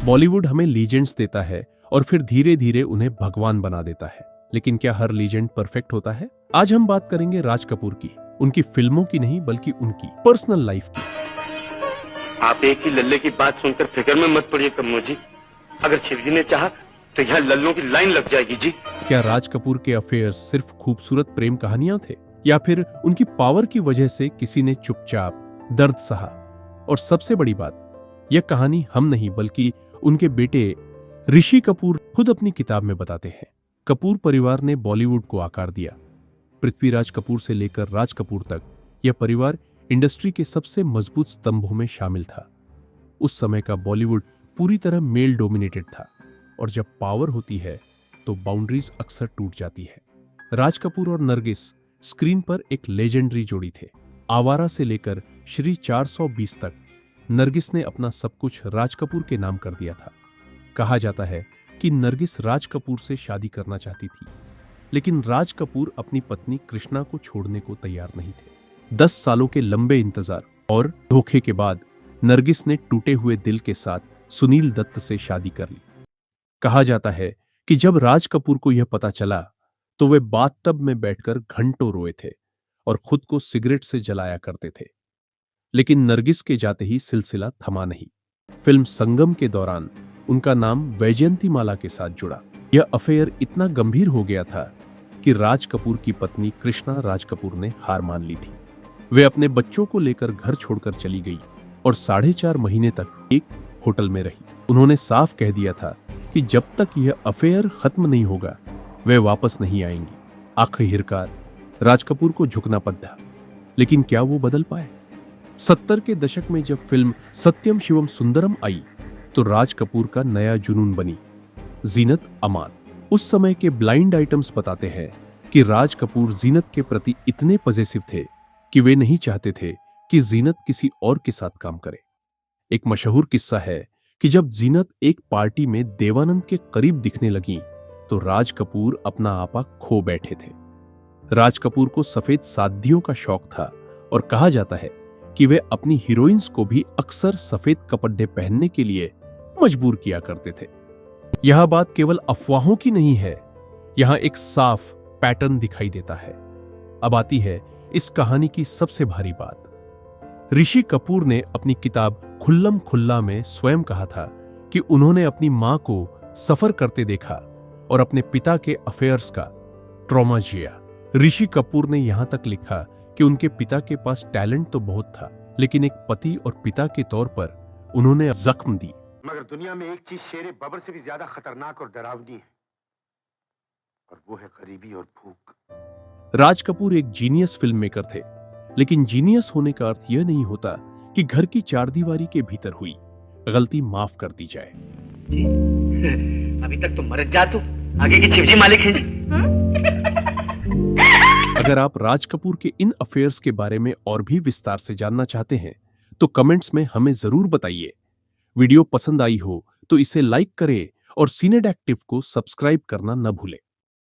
बॉलीवुड हमें लीजेंड्स देता है और फिर धीरे धीरे उन्हें भगवान बना देता है, लेकिन क्या हर लीजेंड परफेक्ट होता है? आज हम बात करेंगे राज कपूर की, उनकी फिल्मों की नहीं बल्कि उनकी पर्सनल लाइफ की। आप एक ही लल्ले की बात सुनकर फिक्र में मत पड़िए कम्मो जी, अगर शिवजी ने चाहा तो यहाँ लल्लों की लाइन लग जाएगी जी। क्या राज कपूर के अफेयर्स सिर्फ खूबसूरत प्रेम कहानियां थे, या फिर उनकी पावर की वजह से किसी ने चुपचाप दर्द सहा? और सबसे बड़ी बात, यह कहानी हम नहीं बल्कि उनके बेटे ऋषि कपूर खुद अपनी किताब में बताते हैं। कपूर परिवार ने बॉलीवुड को आकार दिया। पृथ्वीराज कपूर से लेकर राज कपूर तक यह परिवार इंडस्ट्री के सबसे मजबूत स्तंभों में शामिल था। उस समय का बॉलीवुड पूरी तरह मेल डोमिनेटेड था, और जब पावर होती है तो बाउंड्रीज अक्सर टूट जाती है। राज कपूर और नरगिस स्क्रीन पर एक लेजेंडरी जोड़ी थे। आवारा से लेकर श्री 420 तक नरगिस ने अपना सब कुछ राज कपूर के नाम कर दिया था। कहा जाता है कि नरगिस राज कपूर से शादी करना चाहती थी, लेकिन राज कपूर अपनी पत्नी कृष्णा को छोड़ने को तैयार नहीं थे। 10 सालों के लंबे इंतजार और धोखे के बाद नरगिस ने टूटे हुए दिल के साथ सुनील दत्त से शादी कर ली। कहा जाता है कि जब राज कपूर को यह पता चला तो वे बाथटब में बैठकर घंटों रोए थे और खुद को सिगरेट से जलाया करते थे। लेकिन नरगिस के जाते ही सिलसिला थमा नहीं। फिल्म संगम के दौरान उनका नाम वैजयंतीमाला के साथ जुड़ा। यह अफेयर इतना गंभीर हो गया था कि राज कपूर की पत्नी कृष्णा राज कपूर ने हार मान ली थी। वे अपने बच्चों को लेकर घर छोड़कर चली गई और 4.5 महीने तक एक होटल में रही। उन्होंने साफ कह दिया था कि जब तक यह अफेयर खत्म नहीं होगा वे वापस नहीं आएंगी। आखिरकार राज कपूर को झुकना पड़ा, लेकिन क्या वो बदल पाए? 70 के दशक में जब फिल्म सत्यम शिवम सुंदरम आई तो राज कपूर का नया जुनून बनी जीनत अमान। उस समय के ब्लाइंड आइटम्स बताते हैं कि राज कपूर जीनत के प्रति इतने पॉजिटिव थे कि वे नहीं चाहते थे कि जीनत किसी और के साथ काम करे। एक मशहूर किस्सा है कि जब जीनत एक पार्टी में देवानंद के करीब दिखने लगी तो राज कपूर अपना आपा खो बैठे थे। राज कपूर को सफेद सादियों का शौक था और कहा जाता है कि वे अपनी हीरोइंस को भी अक्सर सफेद कपड़े पहनने के लिए मजबूर किया करते थे। यह बात केवल अफवाहों की नहीं है, यहां एक साफ पैटर्न दिखाई देता है। अब आती है इस कहानी की सबसे भारी बात। ऋषि कपूर ने अपनी किताब खुल्लम खुल्ला में स्वयं कहा था कि उन्होंने अपनी मां को सफर करते देखा और अपने पिता के अफेयर्स का ट्रॉमा जिया। ऋषि कपूर ने यहां तक लिखा कि उनके पिता के पास टैलेंट तो बहुत था, लेकिन एक पति और पिता के तौर पर उन्होंने जख्म दी। मगर दुनिया में एक चीज शेरे बबर से भी ज्यादा खतरनाक और डरावनी है, और वो है गरीबी और भूख। राज कपूर एक जीनियस फिल्म मेकर थे, लेकिन जीनियस होने का अर्थ यह नहीं होता कि घर की चारदीवारी के भीतर हुई गलती माफ कर दी जाए। जी, अभी तक तो मर जा तू, आगे की शिवजी मालिक है जी। अगर आप राज कपूर के इन अफेयर्स के बारे में और भी विस्तार से जानना चाहते हैं तो कमेंट्स में हमें जरूर बताइए। वीडियो पसंद आई हो तो इसे लाइक करें और सीनेड एक्टिव को सब्सक्राइब करना न भूलें।